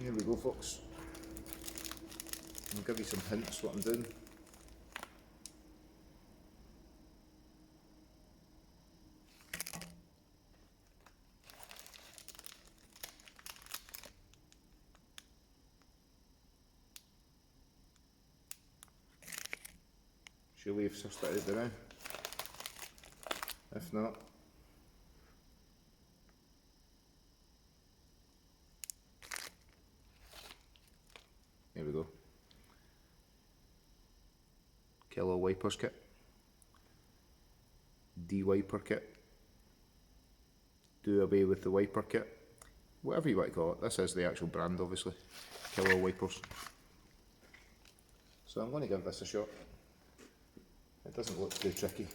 Here we go, folks. I'll give you some hints what I'm doing. Surely you've sussed it out by now. If not, here we go. Kilo wipers kit. De-wiper kit. Do away with the wiper kit. Whatever you want to call it. This is the actual brand, obviously. Kilo wipers. So I'm going to give this a shot. It doesn't look too tricky.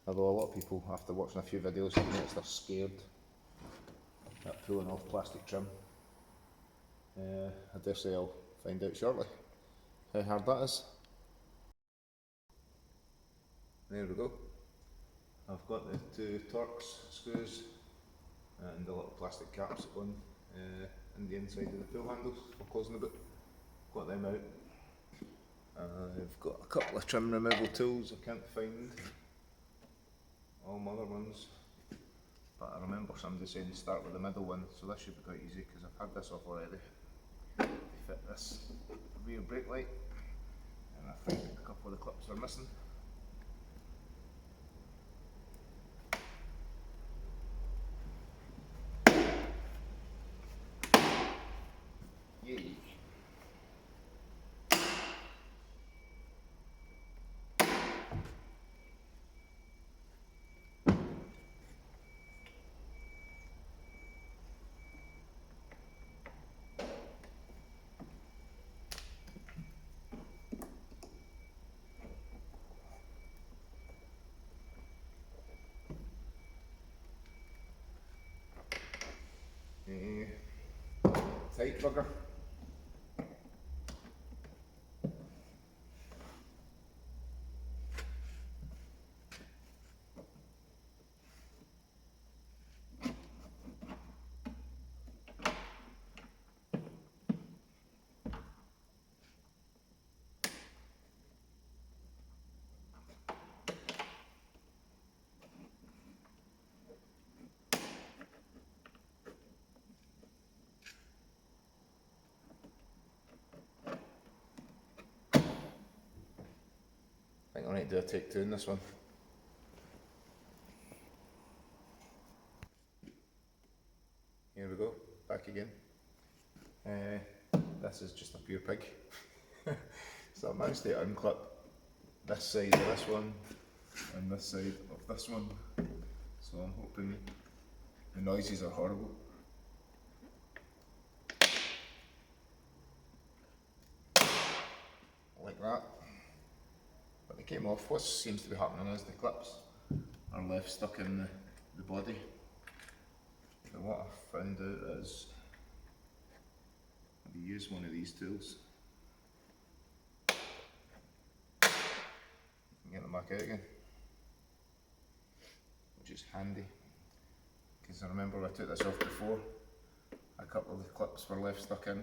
Although a lot of people, after watching a few videos, have noticed they're scared at pulling off plastic trim. I dare say I'll find out shortly how hard that is. There we go. I've got the two Torx screws and the little plastic caps on in the inside of the pull handles for closing the boot. Got them out. I've got a couple of trim removal tools I can't find. All my other ones. But I remember somebody saying start with the middle one, so this should be quite easy because I've had this off already. Fit this rear brake light, and I think a couple of the clips are missing. Yay! Tight bugger. I think I need to do a take two in this one. Here we go, back again. This is just a pure pig. So I managed to unclip this side of this one and this side of this one. So I'm hoping the noises are horrible. Like that. But they came off. What seems to be happening is the clips are left stuck in the body. So what I found out is if you use one of these tools, you can get them back out again, which is handy. Because I remember I took this off before, a couple of the clips were left stuck in,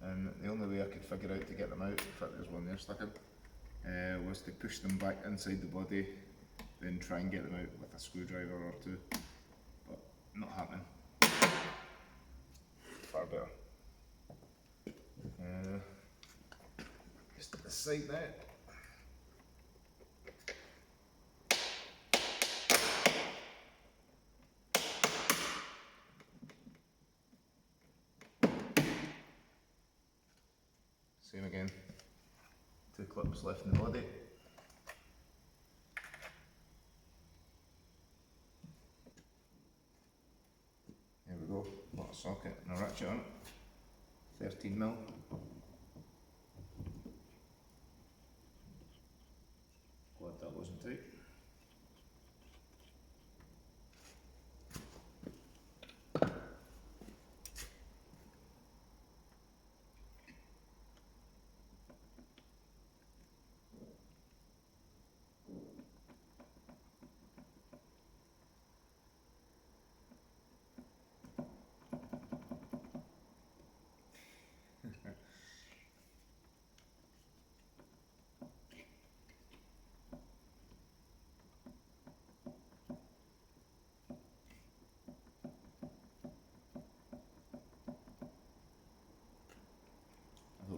and the only way I could figure out to get them out, in fact there's one there stuck in, was to push them back inside the body, then try and get them out with a screwdriver or two, but not happening. Far better. Just at this side now. Same again. Two clips left in the body. There we go. Got a socket and a ratchet on it. 13mm. Glad that wasn't tight.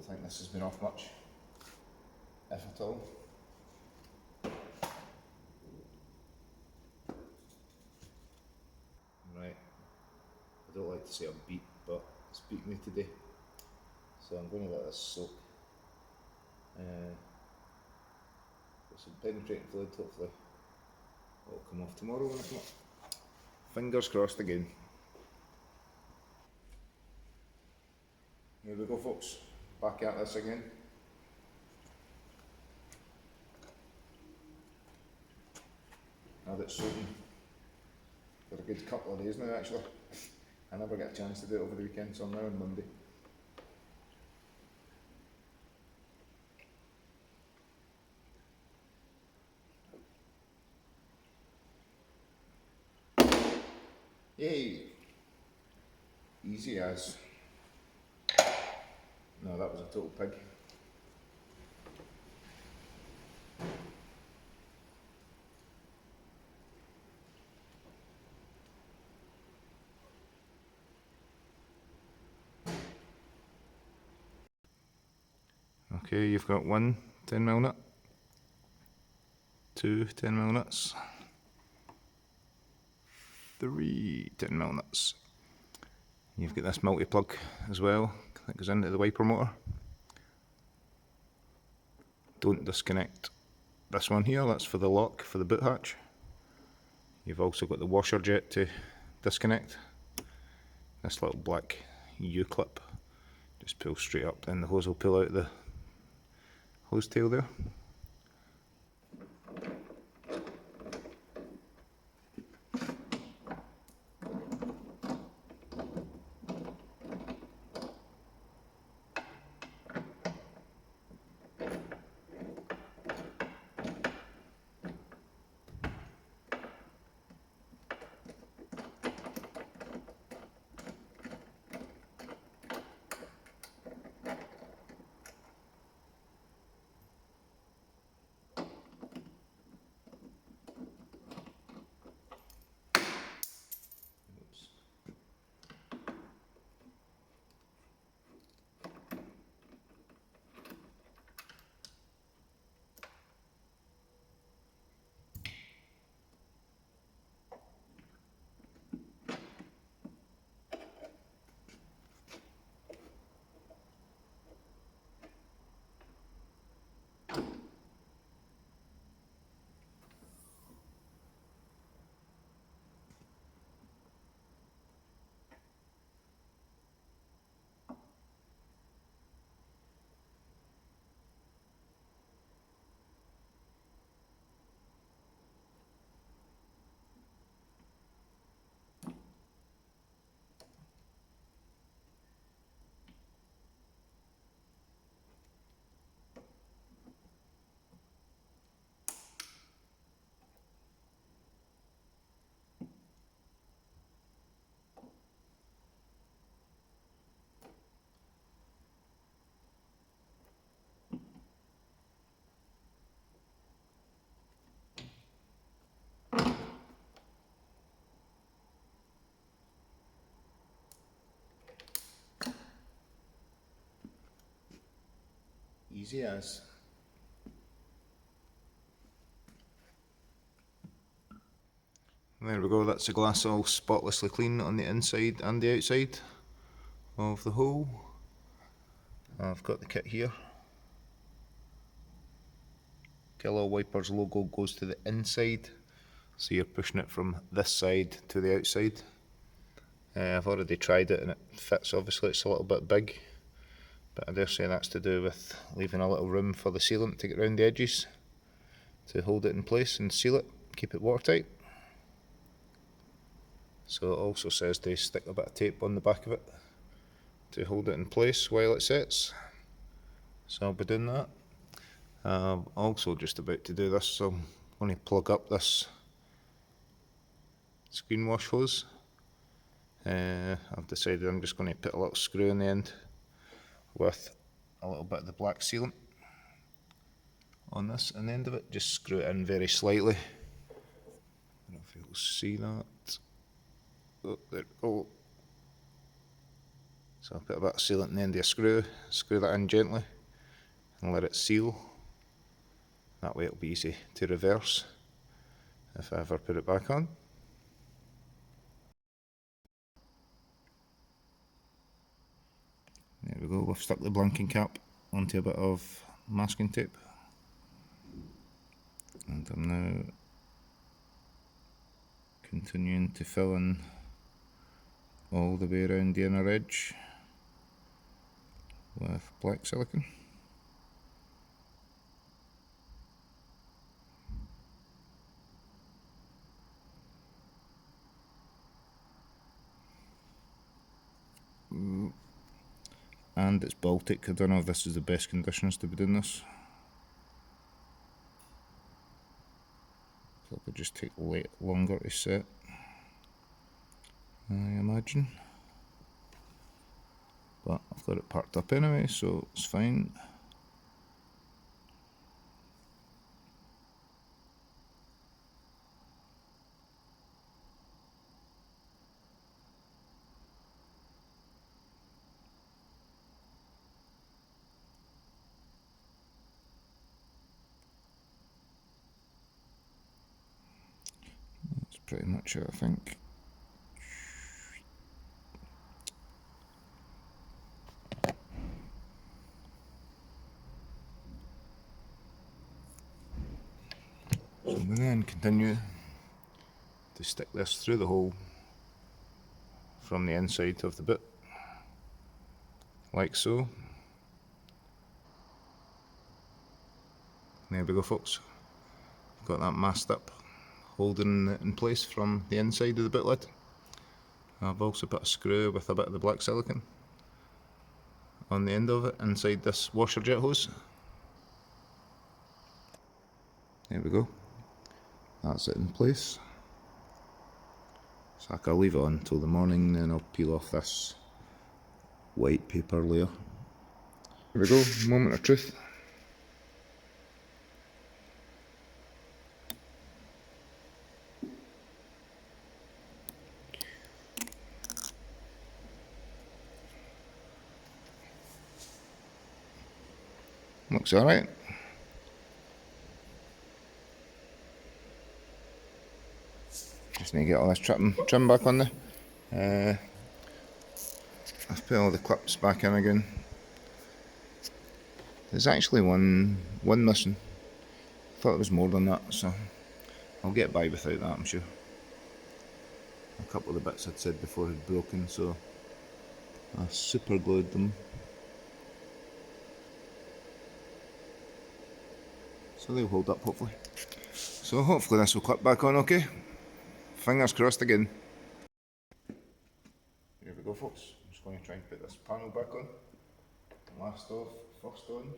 don't think this has been off much, if at all. Right, I don't like to say a beat, but it's beat me today. So I'm going to let this soak. Got some penetrating fluid, hopefully it'll come off tomorrow when I come up. Fingers crossed again. Here we go, folks, back at this again. Had it soaking for a good couple of days now actually. I never get a chance to do it over the weekend, so I'm now on Monday. Yay! Easy as. No, that was a total pig. Okay, you've got one 10mm nut, two 10mm nuts, three 10mm nuts. You've got this multi-plug as well that goes into the wiper motor. Don't disconnect this one here, that's for the lock for the boot hatch. You've also got the washer jet to disconnect. This little black U-clip just pulls straight up, then the hose will pull out the hose tail there. Easy as. There we go, that's the glass all spotlessly clean on the inside and the outside of the hole. I've got the kit here. Killer Wiper's logo goes to the inside, so you're pushing it from this side to the outside. I've already tried it and it fits, obviously it's a little bit big, but I dare say that's to do with leaving a little room for the sealant to get around the edges to hold it in place and seal it, keep it watertight. So it also says to stick a bit of tape on the back of it to hold it in place while it sets. So I'll be doing that. I'm also just about to do this, so I'm going to plug up this screen wash hose. I've decided I'm just going to put a little screw in the end with a little bit of the black sealant on this and the end of it. Just screw it in very slightly. I don't know if you'll see that. Oh, there we go. So I'll put a bit of sealant in the end of a screw that in gently and let it seal. That way it'll be easy to reverse if I ever put it back on. There we go, we've stuck the blanking cap onto a bit of masking tape. And I'm now continuing to fill in all the way around the inner edge with black silicone. And it's Baltic. I don't know if this is the best conditions to be doing this. So it could just take longer to set, I imagine. But I've got it parked up anyway, so it's fine. That's pretty much it, I think. So we then continue to stick this through the hole from the inside of the bit, like so. There we go, folks. Got that masked up, holding it in place from the inside of the bit lid. I've also put a screw with a bit of the black silicone on the end of it inside this washer jet hose. There we go. That's it in place. So I'll leave it on until the morning, then I'll peel off this white paper layer. Here we go, moment of truth. Looks alright. Just need to get all this trim back on there. I've put all the clips back in again. There's actually one missing. I thought there was more than that, so I'll get by without that, I'm sure. A couple of the bits I'd said before had broken, so I super glued them. So they'll hold up, hopefully. So hopefully this will clip back on okay. Fingers crossed again. Here we go, folks. I'm just going to try and put this panel back on. Last off, first on.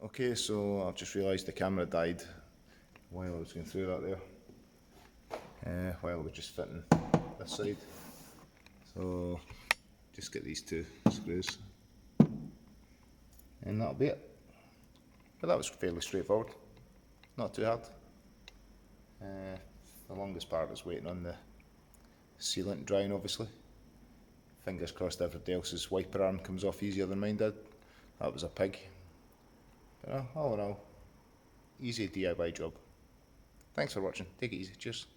Okay, so I've just realised the camera died while I was going through that there, while I was just fitting this side. So just get these two screws and that'll be it. But that was fairly straightforward, not too hard. The longest part is waiting on the sealant drying, obviously. Fingers crossed everybody else's wiper arm comes off easier than mine did. That was a pig. But all in all, easy DIY job. Thanks for watching. Take it easy. Cheers.